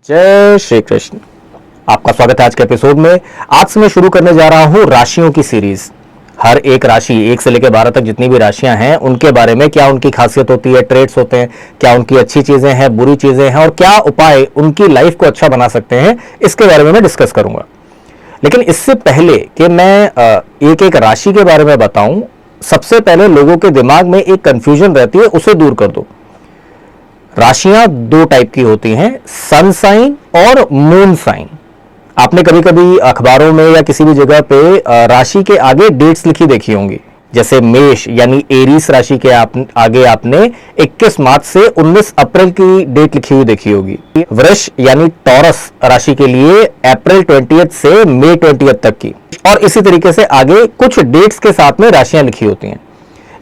जय श्री कृष्ण। आपका स्वागत है आज के एपिसोड में। आज से मैं शुरू करने जा रहा हूं राशियों की सीरीज। हर एक राशि 1 से लेकर 12 तक जितनी भी राशियां हैं उनके बारे में, क्या उनकी खासियत होती है, ट्रेड्स होते हैं, क्या उनकी अच्छी चीजें हैं, बुरी चीजें हैं और क्या उपाय उनकी लाइफ को अच्छा बना सकते हैं, इसके बारे में मैं डिस्कस करूंगा। लेकिन इससे पहले कि मैं एक एक राशि के बारे में बताऊं, सबसे पहले लोगों के दिमाग में एक कंफ्यूजन रहती है, उसे दूर कर दो। राशियां दो टाइप की होती हैं, सन साइन और मून साइन। आपने कभी कभी अखबारों में या किसी भी जगह पे राशि के आगे डेट्स लिखी देखी होंगी। जैसे मेष यानी एरीस राशि के आगे आपने 21 मार्च से 19 अप्रैल की डेट लिखी हुई देखी होगी। वृष यानी टॉरस राशि के लिए अप्रैल 20 से मई 20 तक की, और इसी तरीके से आगे कुछ डेट्स के साथ में राशियां लिखी होती हैं।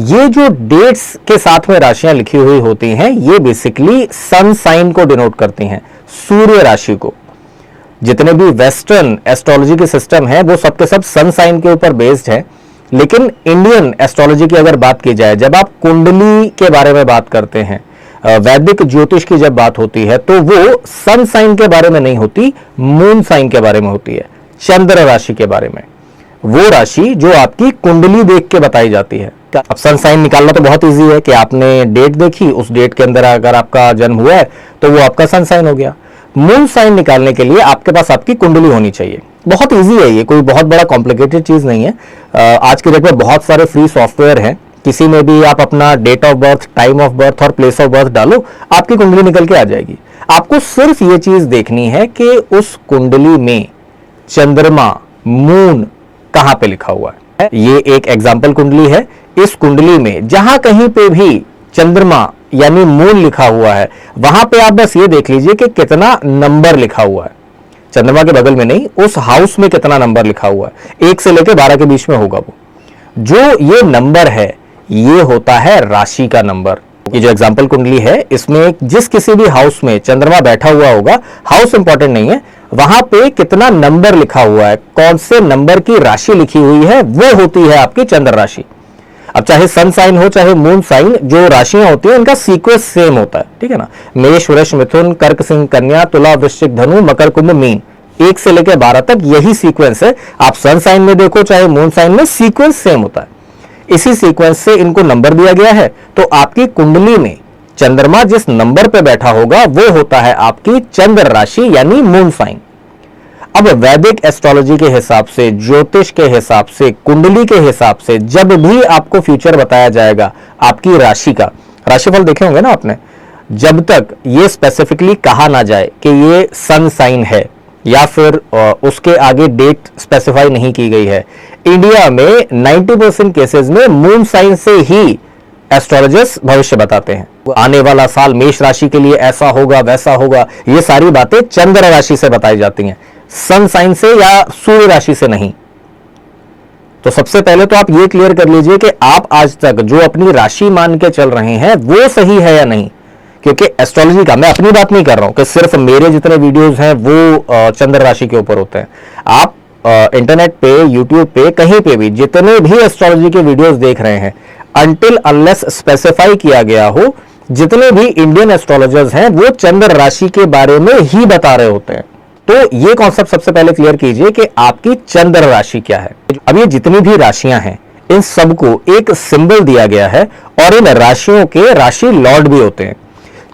ये जो डेट्स के साथ में राशियां लिखी हुई होती हैं, ये बेसिकली सन साइन को डिनोट करती हैं, सूर्य राशि को। जितने भी वेस्टर्न एस्ट्रोलॉजी के सिस्टम है वो सब के सब सन साइन के ऊपर बेस्ड है। लेकिन इंडियन एस्ट्रोलॉजी की अगर बात की जाए, जब आप कुंडली के बारे में बात करते हैं, वैदिक ज्योतिष की जब बात होती है, तो वो सन साइन के बारे में नहीं होती, मून साइन के बारे में होती है, चंद्र राशि के बारे में। वो राशि जो आपकी कुंडली देख के बताई जाती है। अब सन साइन निकालना तो बहुत इजी है कि आपने डेट देखी, उस डेट के अंदर अगर आपका जन्म हुआ है तो वो आपका सन साइन हो गया। मून साइन निकालने के लिए आपके पास आपकी कुंडली होनी चाहिए। बहुत इजी है, ये कोई बहुत बड़ा कॉम्प्लिकेटेड चीज नहीं है। आज के डेट में बहुत सारे फ्री सॉफ्टवेयर हैं, किसी में भी आप अपना date of birth, time of birth और प्लेस ऑफ बर्थ डालो, आपकी कुंडली निकल के आ जाएगी। आपको सिर्फ ये चीज देखनी है कि उस कुंडली में चंद्रमा, मून कहां पे लिखा हुआ है। ये एक एग्जाम्पल कुंडली है। इस कुंडली में जहां कहीं पे भी चंद्रमा यानी मून लिखा हुआ है, वहां पे आप बस ये देख लीजिए कि कितना नंबर लिखा हुआ है। चंद्रमा के बगल में नहीं, उस हाउस में कितना नंबर लिखा हुआ है। 1 से लेकर 12 के बीच में होगा वो। जो ये नंबर है, ये होता है राशि का नंबर। ये जो एग्जाम्पल कुंडली है, इसमें जिस किसी भी हाउस में चंद्रमा बैठा हुआ होगा, हाउस इंपॉर्टेंट नहीं है, वहां पे कितना नंबर लिखा हुआ है, कौन से नंबर की राशि लिखी हुई है, वो होती है आपकी चंद्र राशि। अब चाहे सन साइन हो चाहे मून साइन, जो राशियां होती है उनका सीक्वेंस सेम होता है, ठीक है ना। मेष, वृष, मिथुन, कर्क, सिंह, कन्या, तुला, वृश्चिक, धनु, मकर, कुंभ, मीन, 1 से लेकर 12 तक यही सीक्वेंस है। आप सन साइन में देखो चाहे मून साइन में, सीक्वेंस सेम होता है। इसी सीक्वेंस से इनको नंबर दिया गया है। तो आपकी कुंडली में चंद्रमा जिस नंबर पे बैठा होगा वो होता है आपकी चंद्र राशि यानी मून साइन। अब वैदिक एस्ट्रोलॉजी के हिसाब से, ज्योतिष के हिसाब से, कुंडली के हिसाब से जब भी आपको फ्यूचर बताया जाएगा आपकी राशि का, राशिफल देखे होंगे ना आपने, जब तक ये स्पेसिफिकली कहा ना जाए कि ये सन साइन है या फिर उसके आगे डेट स्पेसिफाई नहीं की गई है, इंडिया में 90% केसेस में मून साइन से ही एस्ट्रोलॉजर्स भविष्य बताते हैं। आने वाला साल मेष राशि के लिए ऐसा होगा, वैसा होगा, ये सारी बातें चंद्र राशि से बताई जाती हैं, सन साइन से या सूर्य राशि से नहीं। तो सबसे पहले तो आप ये क्लियर कर लीजिए कि आप आज तक जो अपनी राशि मान के चल रहे हैं वो सही है या नहीं। क्योंकि एस्ट्रोलॉजी का, मैं अपनी बात नहीं कर रहा हूं कि सिर्फ मेरे जितने वीडियोस हैं वो चंद्र राशि के ऊपर होते हैं। आप इंटरनेट पे, यूट्यूब पे, कहीं पे भी जितने भी एस्ट्रोलॉजी के वीडियोस देख रहे हैं, अनटिल अनलेस स्पेसिफाई किया गया हो, जितने भी इंडियन एस्ट्रोलॉजर्स हैं वो चंद्र राशि के बारे में ही बता रहे होते हैं। तो ये कॉन्सेप्ट सबसे पहले क्लियर कीजिए कि आपकी चंद्र राशि क्या है। अब ये जितनी भी राशियां हैं, इन सबको एक सिंबल दिया गया है और इन राशियों के राशि लॉर्ड भी होते हैं।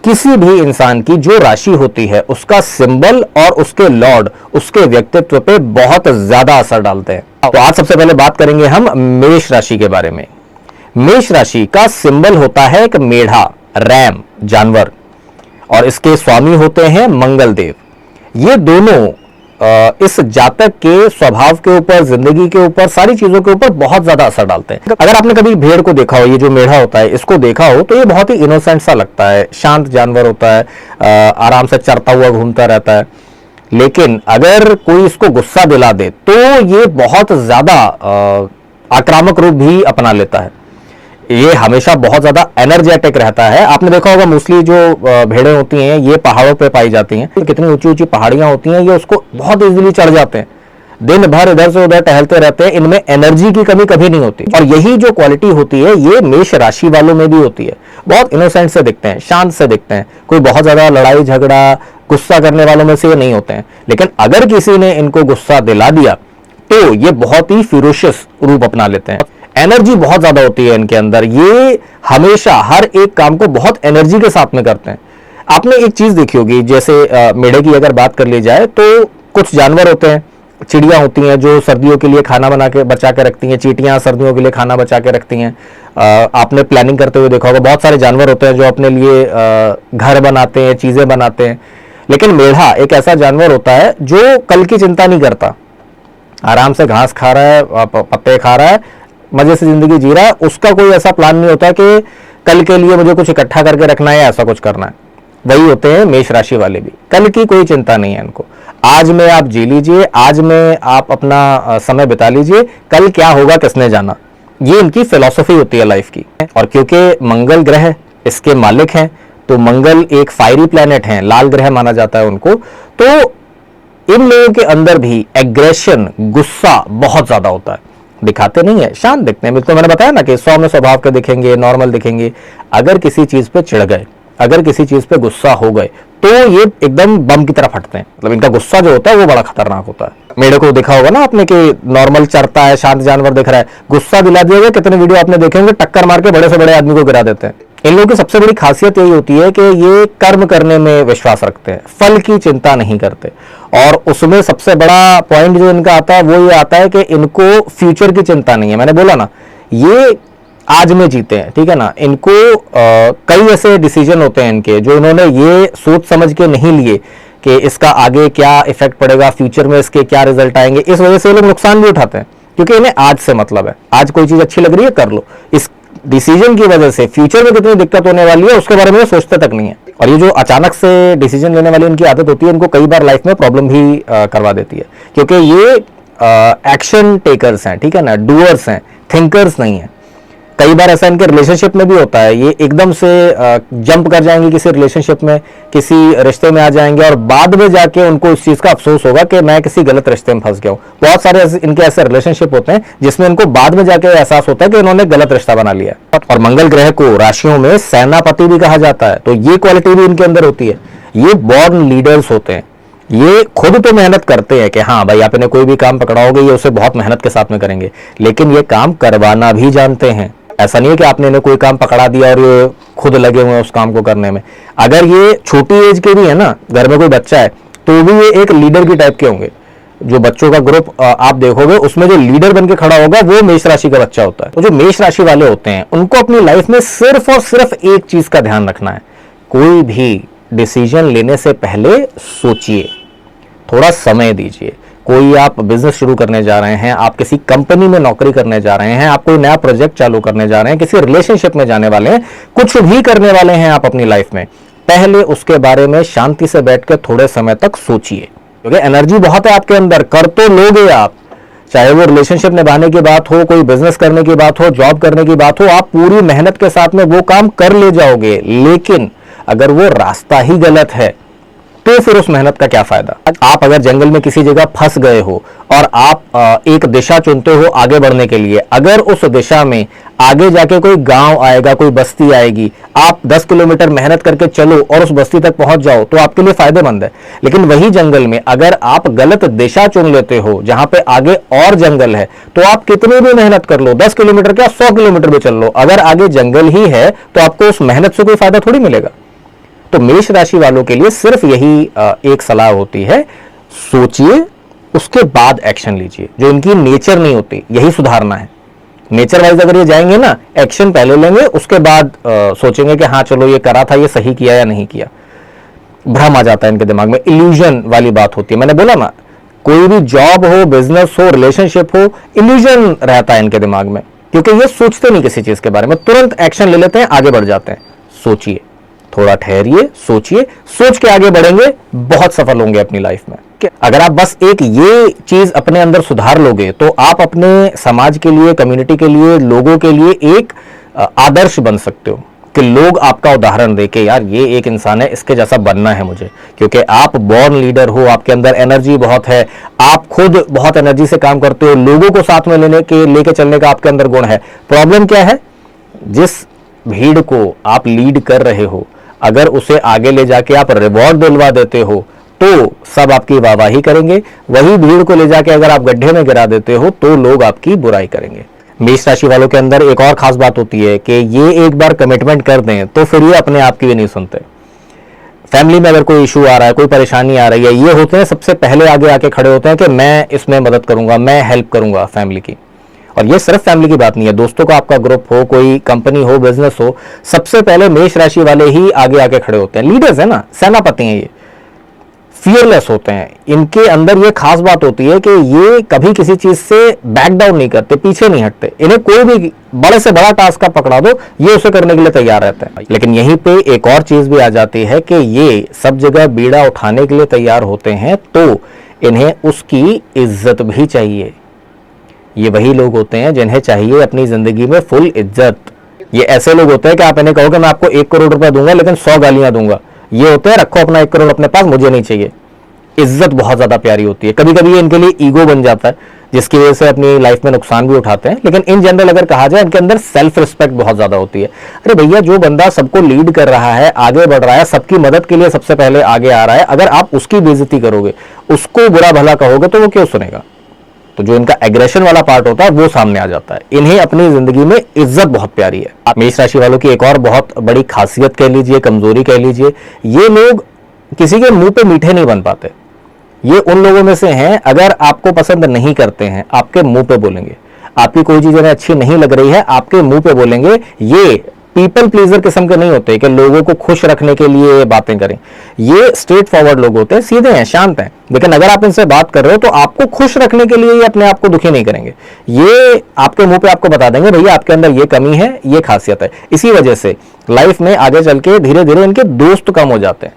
किसी भी इंसान की जो राशि होती है, उसका सिंबल और उसके लॉर्ड उसके व्यक्तित्व पे बहुत ज्यादा असर डालते हैं। तो आज सबसे पहले बात करेंगे हम मेष राशि के बारे में। मेष राशि का सिंबल होता है एक मेढ़ा, रैम, जानवर, और इसके स्वामी होते हैं मंगल देव। ये दोनों इस जातक के स्वभाव के ऊपर, जिंदगी के ऊपर, सारी चीजों के ऊपर बहुत ज्यादा असर डालते हैं। अगर आपने कभी भेड़ को देखा हो, ये जो मेढ़ा होता है, इसको देखा हो, तो ये बहुत ही इनोसेंट सा लगता है, शांत जानवर होता है, आराम से चरता हुआ घूमता रहता है। लेकिन अगर कोई इसको गुस्सा दिला दे तो ये बहुत ज्यादा आक्रामक रूप भी अपना लेता है। ये हमेशा बहुत ज्यादा एनर्जेटिक रहता है। आपने देखा होगा मोस्टली जो भेड़ें होती हैं ये पहाड़ों पे पाई जाती हैं। कितनी ऊंची ऊंची पहाड़ियां होती हैं, ये उसको बहुत इजीली चढ़ जाते हैं, दिन भर इधर से उधर टहलते रहते हैं, इनमें एनर्जी की कमी कभी नहीं होती। और यही जो क्वालिटी होती है ये मेष राशि वालों में भी होती है। बहुत इनोसेंट से दिखते हैं, शांत से दिखते हैं, कोई बहुत ज्यादा लड़ाई झगड़ा, गुस्सा करने वालों में से ये नहीं होते हैं, लेकिन अगर किसी ने इनको गुस्सा दिला दिया तो ये बहुत ही फिरोशियस रूप अपना लेते हैं। एनर्जी बहुत ज्यादा होती है इनके अंदर, ये हमेशा हर एक काम को बहुत एनर्जी के साथ में करते हैं। आपने एक चीज देखी होगी, जैसे मेढे की अगर बात कर ली जाए तो कुछ जानवर होते हैं, चिड़िया होती हैं जो सर्दियों के लिए खाना बना के बचा के रखती हैं, चींटियां सर्दियों के लिए खाना बचा के रखती हैं। आपने प्लानिंग करते हुए देखा होगा, बहुत सारे जानवर होते हैं जो अपने लिए घर बनाते हैं, चीजें बनाते हैं। लेकिन मेढा एक ऐसा जानवर होता है जो कल की चिंता नहीं करता, आराम से घास खा रहा है, पत्ते खा रहा है, मजे से जिंदगी जी रहा है। उसका कोई ऐसा प्लान नहीं होता कि कल के लिए मुझे कुछ इकट्ठा करके रखना है या ऐसा कुछ करना है। वही होते हैं मेष राशि वाले भी, कल की कोई चिंता नहीं है इनको। आज में आप जी लीजिए, आज में आप अपना समय बिता लीजिए, कल क्या होगा किसने जाना। ये इनकी फिलॉसफी होती है लाइफ की। और क्योंकि मंगल ग्रह इसके मालिक हैं, तो मंगल एक फायरी प्लैनेट है, लाल ग्रह माना जाता है उनको, तो इन लोगों के अंदर भी एग्रेशन, गुस्सा बहुत ज्यादा होता है। दिखाते नहीं है, शांत दिखते हैं। तो मैंने बताया ना कि 100 में स्वभाव के दिखेंगे, नॉर्मल दिखेंगे। अगर किसी चीज पे चिढ़ गए, अगर किसी चीज पे गुस्सा हो गए, तो ये एकदम बम की तरह फटते हैं। मतलब इनका गुस्सा जो होता है वो बड़ा खतरनाक होता है। मेढे को देखा होगा ना आपने कि नॉर्मल चरता है, शांत जानवर दिख रहा है, गुस्सा दिला दिया गया, कितने वीडियो आपने देखे होंगे, टक्कर मार के बड़े से बड़े आदमी को गिरा देते हैं। इन लोगों की सबसे बड़ी खासियत यही होती है कि ये कर्म करने में विश्वास रखते हैं, फल की चिंता नहीं करते। और उसमें सबसे बड़ा पॉइंट जो इनका आता है वो ये आता है कि इनको फ्यूचर की चिंता नहीं है। मैंने बोला ना, ये आज में जीते हैं, ठीक है ना। इनको कई ऐसे डिसीजन होते हैं इनके जो इन्होंने ये सोच समझ के नहीं लिए कि इसका आगे क्या इफेक्ट पड़ेगा, फ्यूचर में इसके क्या रिजल्ट आएंगे। इस वजह से ये लोग नुकसान भी उठाते हैं, क्योंकि इन्हें आज से मतलब है। आज कोई चीज अच्छी लग रही है, कर लो। इस डिसीजन की वजह से फ्यूचर में कितनी दिक्कत होने वाली है उसके बारे में सोचते तक नहीं है। और ये जो अचानक से डिसीजन लेने वाली इनकी आदत होती है, इनको कई बार लाइफ में प्रॉब्लम भी करवा देती है, क्योंकि ये एक्शन टेकर्स हैं, ठीक है ना, डूअर्स हैं, थिंकर्स नहीं है। कई बार ऐसा इनके रिलेशनशिप में भी होता है, ये एकदम से जंप कर जाएंगे किसी रिलेशनशिप में, किसी रिश्ते में आ जाएंगे और बाद में जाके उनको इस चीज का अफसोस होगा कि मैं किसी गलत रिश्ते में फंस गया हूं। बहुत सारे इनके ऐसे रिलेशनशिप होते हैं जिसमें इनको बाद में जाके एहसास होता है कि इन्होंने गलत रिश्ता बना लिया। और मंगल ग्रह को राशियों में सेनापति भी कहा जाता है, तो ये क्वालिटी भी इनके अंदर होती है। ये बॉर्न लीडर्स होते हैं। ये खुद तो मेहनत करते हैं कि हाँ भाई आप इन्हें कोई भी काम पकड़ाओगे ये उसे बहुत मेहनत के साथ में करेंगे, लेकिन ये काम करवाना भी जानते हैं। ऐसा नहीं है कि आपने इन्हें कोई काम पकड़ा दिया और ये खुद लगे हुए हैं उस काम को करने में। अगर ये छोटी एज के भी है ना, घर में कोई बच्चा है, तो भी ये एक लीडर की टाइप के होंगे। जो बच्चों का ग्रुप आप देखोगे उसमें जो लीडर बन के खड़ा होगा वो मेष राशि का बच्चा होता है। तो जो मेष राशि वाले होते हैं उनको अपनी लाइफ में सिर्फ और सिर्फ एक चीज का ध्यान रखना है, कोई भी डिसीजन लेने से पहले सोचिए, थोड़ा समय दीजिए। कोई आप बिजनेस शुरू करने जा रहे हैं, आप किसी कंपनी में नौकरी करने जा रहे हैं, आप कोई नया प्रोजेक्ट चालू करने जा रहे हैं, किसी रिलेशनशिप में जाने वाले हैं, कुछ भी करने वाले हैं आप अपनी लाइफ में, पहले उसके बारे में शांति से बैठकर थोड़े समय तक सोचिए। क्योंकि एनर्जी बहुत है आपके अंदर, कर तो लोगे आप। चाहे वो रिलेशनशिप निभाने की बात हो, कोई बिजनेस करने की बात हो, जॉब करने की बात हो, आप पूरी मेहनत के साथ में वो काम कर ले जाओगे। लेकिन अगर वो रास्ता ही गलत है तो फिर उस मेहनत का क्या फायदा। आप अगर जंगल में किसी जगह फंस गए हो और आप एक दिशा चुनते हो आगे बढ़ने के लिए, अगर उस दिशा में आगे जाके कोई गांव आएगा, कोई बस्ती आएगी, आप 10 किलोमीटर मेहनत करके चलो और उस बस्ती तक पहुंच जाओ तो आपके लिए फायदेमंद है। लेकिन वही जंगल में अगर आप गलत दिशा चुन लेते हो जहां पे आगे और जंगल है, तो आप कितनी भी मेहनत कर लो, 10 किलोमीटर क्या 100 किलोमीटर भी चल लो, अगर आगे जंगल ही है तो आपको उस मेहनत से कोई फायदा थोड़ी मिलेगा। तो मेष राशि वालों के लिए सिर्फ यही एक सलाह होती है, सोचिए उसके बाद एक्शन लीजिए। जो इनकी नेचर नहीं होती यही सुधारना है। नेचर वाइज अगर ये जाएंगे ना, एक्शन पहले लेंगे, उसके बाद सोचेंगे कि हाँ चलो ये करा था, ये सही किया या नहीं किया। भ्रम आ जाता है इनके दिमाग में, इल्यूजन वाली बात होती है। मैंने बोला ना, कोई भी जॉब हो, बिजनेस हो, रिलेशनशिप हो, इल्यूजन रहता है इनके दिमाग में, क्योंकि ये सोचते नहीं किसी चीज के बारे में, तुरंत एक्शन ले लेते हैं, आगे बढ़ जाते हैं। सोचिए, थोड़ा ठहरिए, सोचिए, सोच के आगे बढ़ेंगे, बहुत सफल होंगे अपनी लाइफ में। अगर आप बस एक ये चीज अपने अंदर सुधार लोगे तो आप अपने समाज के लिए, कम्युनिटी के लिए, लोगों के लिए एक आदर्श बन सकते हो कि लोग आपका उदाहरण देके यार ये एक इंसान है, इसके जैसा बनना है मुझे। क्योंकि आप बॉर्न लीडर हो, आपके अंदर एनर्जी बहुत है, आप खुद बहुत एनर्जी से काम करते हो, लोगों को साथ में लेके चलने का आपके अंदर गुण है। प्रॉब्लम क्या है, जिस भीड़ को आप लीड कर रहे हो, अगर उसे आगे ले जाके आप रिवॉर्ड दिलवा देते हो तो सब आपकी वाहवाही करेंगे। वही भीड़ को ले जाके अगर आप गड्ढे में गिरा देते हो तो लोग आपकी बुराई करेंगे। मेष राशि वालों के अंदर एक और खास बात होती है कि ये एक बार कमिटमेंट कर दें तो फिर ये अपने आप की भी नहीं सुनते। फैमिली में अगर कोई इशू आ रहा है, कोई परेशानी आ रही है, ये होते हैं सबसे पहले आगे आके खड़े होते हैं कि मैं इसमें मदद करूंगा, मैं हेल्प करूंगा फैमिली की। और ये सिर्फ फैमिली की बात नहीं है, दोस्तों का आपका ग्रुप हो, कोई कंपनी हो, बिजनेस हो, सबसे पहले मेष राशि वाले ही आगे आके खड़े होते हैं। लीडर्स है ना, सेनापति हैं, ये फियरलेस होते हैं। इनके अंदर ये खास बात होती है कि ये कभी किसी चीज से बैक डाउन नहीं करते, पीछे नहीं हटते। इन्हें कोई भी बड़े से बड़ा टास्क का पकड़ा दो, ये उसे करने के लिए तैयार रहते हैं। लेकिन यहीं पे एक और चीज भी आ जाती है कि ये सब जगह बीड़ा उठाने के लिए तैयार होते हैं, तो इन्हें उसकी इज्जत भी चाहिए। ये वही लोग होते हैं जिन्हें चाहिए अपनी जिंदगी में फुल इज्जत। ये ऐसे लोग होते हैं कि आप इन्हें कहो कि मैं आपको 1 करोड़ रुपए दूंगा लेकिन 100 गालियां दूंगा। ये होते हैं रखो अपना 1 करोड़ अपने पास, मुझे नहीं चाहिए। इज्जत बहुत ज्यादा प्यारी होती है। कभी कभी ये इनके लिए ईगो बन जाता है जिसकी वजह से अपनी लाइफ में नुकसान भी उठाते हैं, लेकिन इन जनरल अगर कहा जाए इनके अंदर सेल्फ रिस्पेक्ट बहुत ज्यादा होती है। अरे भैया, जो बंदा सबको लीड कर रहा है, आगे बढ़ रहा है, सबकी मदद के लिए सबसे पहले आगे आ रहा है, अगर आप उसकी बेइज्जती करोगे, उसको बुरा भला कहोगे तो वो क्यों सुनेगा? तो जो इनका एग्रेशन वाला पार्ट होता है वो सामने आ जाता है। इन्हें अपनी जिंदगी में इज्जत बहुत प्यारी है। मेष राशि वालों की एक और बहुत बड़ी खासियत कह लीजिए, कमजोरी कह लीजिए, ये लोग किसी के मुंह पे मीठे नहीं बन पाते। ये उन लोगों में से हैं, अगर आपको पसंद नहीं करते हैं आपके मुंह पे बोलेंगे। आपकी कोई चीज इन्हें अच्छी नहीं लग रही है आपके मुंह पे बोलेंगे। ये पीपल प्लीजर किस्म के नहीं होते कि लोगों को खुश रखने के लिए बातें करें। ये स्ट्रेट फॉरवर्ड लोग होते हैं, सीधे हैं, शांत हैं। लेकिन अगर आप इनसे बात कर रहे हो तो आपको खुश रखने के लिए ये अपने आप को दुखी नहीं करेंगे। ये आपके मुंह पे आपको बता देंगे भैया आपके अंदर ये कमी है, ये खासियत है। इसी वजह से लाइफ में आगे चल के धीरे धीरे इनके दोस्त कम हो जाते हैं।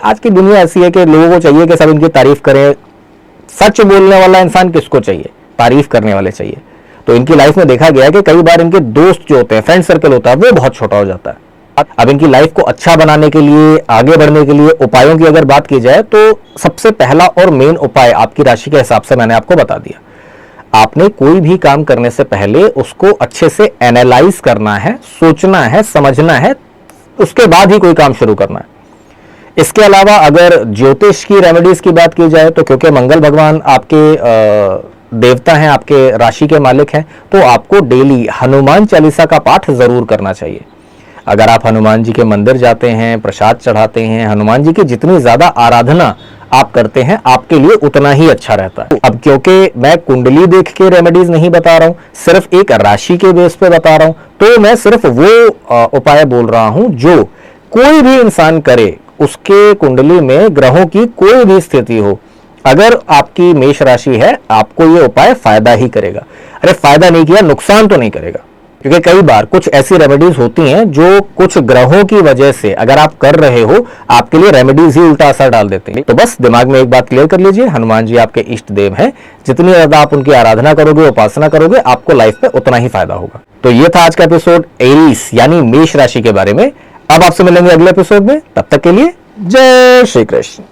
आज की दुनिया ऐसी है कि लोगों को चाहिए कि सब इनकी तारीफ करें। सच बोलने वाला इंसान किसको चाहिए? तारीफ करने वाले चाहिए। तो इनकी लाइफ में देखा गया है कि कई बार इनके दोस्त जो होते हैं, फ्रेंड सर्कल होता है, वो बहुत छोटा हो जाता है। अब इनकी लाइफ को अच्छा बनाने के लिए, आगे बढ़ने के लिए उपायों की अगर बात की जाए तो सबसे पहला और मेन उपाय आपकी राशि के हिसाब से मैंने आपको बता दिया। आपने कोई भी काम करने से पहले उसको अच्छे से एनालाइज करना है, सोचना है, समझना है, उसके बाद ही कोई काम शुरू करना है। इसके अलावा अगर ज्योतिष की रेमेडीज की बात की जाए तो क्योंकि मंगल भगवान आपके देवता हैं, आपके राशि के मालिक हैं, तो आपको डेली हनुमान चालीसा का पाठ जरूर करना चाहिए। अगर आप हनुमान जी के मंदिर जाते हैं, प्रसाद चढ़ाते हैं, हनुमान जी की जितनी ज्यादा आराधना आप करते हैं आपके लिए उतना ही अच्छा रहता है। अब क्योंकि मैं कुंडली देख के रेमेडीज नहीं बता रहा हूं, सिर्फ एक राशि के बेस पे बता रहा हूं, तो मैं सिर्फ वो उपाय बोल रहा हूं जो कोई भी इंसान करे। उसके कुंडली में ग्रहों की कोई भी स्थिति हो, अगर आपकी मेष राशि है, आपको ये उपाय फायदा ही करेगा। अरे फायदा नहीं किया, नुकसान तो नहीं करेगा। क्योंकि कई बार कुछ ऐसी रेमेडीज होती हैं जो कुछ ग्रहों की वजह से अगर आप कर रहे हो, आपके लिए रेमेडीज ही उल्टा असर डाल देते हैं। तो बस दिमाग में एक बात क्लियर कर लीजिए, हनुमान जी आपके इष्ट देव हैं। जितनी ज्यादा आप उनकी आराधना करोगे, उपासना करोगे, आपको लाइफ में उतना ही फायदा होगा। तो ये था आज का एपिसोड एरीज यानी मेष राशि के बारे में। अब आपसे मिलेंगे अगले एपिसोड में, तब तक के लिए जय श्री कृष्ण।